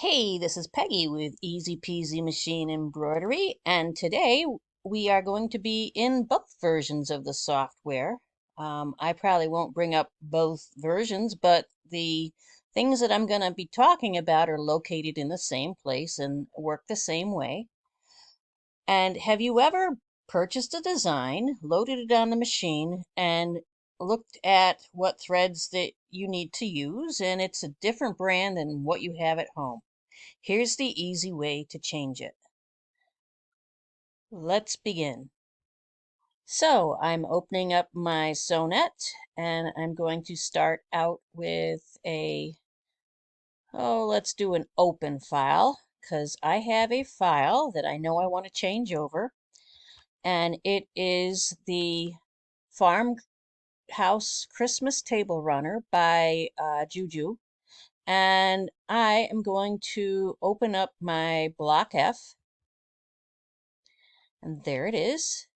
Hey, this is Peggy with Easy Peasy Machine Embroidery, and today we are going to be in both versions of the software. I probably won't bring up both versions, but the things that I'm going to be talking about are located in the same place and work the same way. And have you ever purchased a design, loaded it on the machine, and looked at what threads that you need to use, and it's a different brand than what you have at home? Here's the easy way to change it. Let's begin. So I'm opening up my Sonnet and I'm going to start out with let's do an open file because I have a file that I know I want to change over, and it is the Farmhouse Christmas Table Runner by Juju. And I am going to open up my block F, and there it is.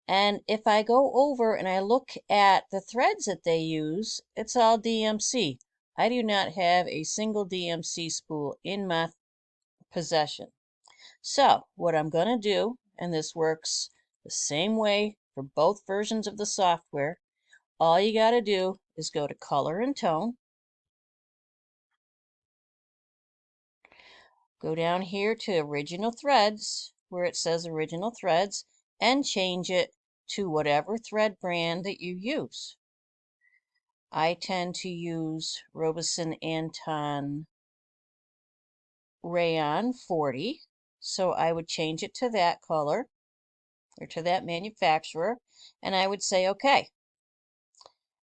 And if I go over and I look at the threads that they use, it's all DMC. I do not have a single DMC spool in my possession. So what I'm going to do, and this works the same way for both versions of the software, all you got to do is go to Color and Tone, go down here to Original Threads, where it says Original Threads, and change it to whatever thread brand that you use. I tend to use Robeson Anton Rayon 40, so I would change it to that color or to that manufacturer, and I would say OK.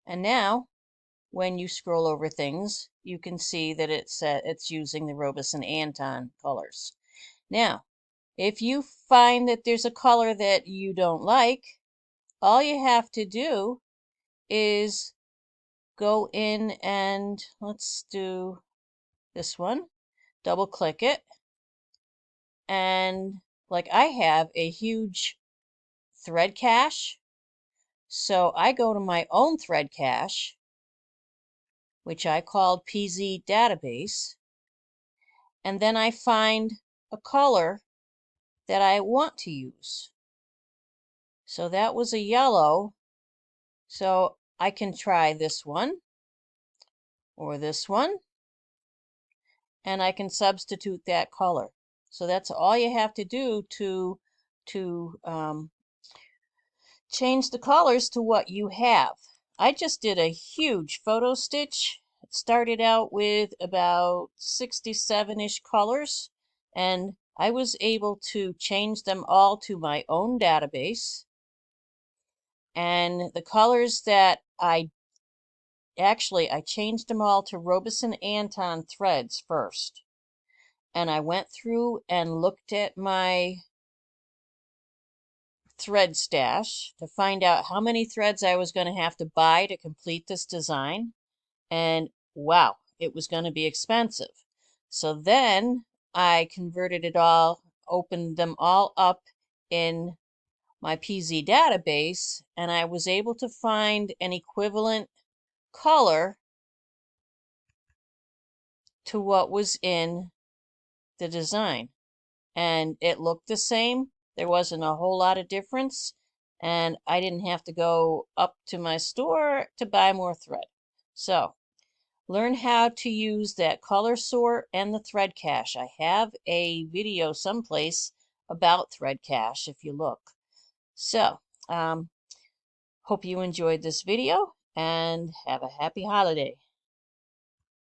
And now when you scroll over things, you can see that it's using the Robeson Anton colors. Now, if you find that there's a color that you don't like, all you have to do is go in and let's do this one, double click it, and like I have a huge thread cache, so I go to my own thread cache, which I called PZ database, and then I find a color that I want to use. So that was a yellow, so I can try this one or this one, and I can substitute that color. So that's all you have to do to change the colors to what you have. I just did a huge photo stitch. It started out with about 67-ish colors, and I was able to change them all to my own database. And the colors that I changed them all to Robeson Anton threads first. And I went through and looked at my thread stash to find out how many threads I was going to have to buy to complete this design. And wow, it was going to be expensive. So then I converted it all, opened them all up in my PZ database, and I was able to find an equivalent color to what was in the design. And it looked the same. There wasn't a whole lot of difference, and I didn't have to go up to my store to buy more thread. So learn how to use that color sort and the thread cache. I have a video someplace about thread cache if you look. So hope you enjoyed this video and have a happy holiday.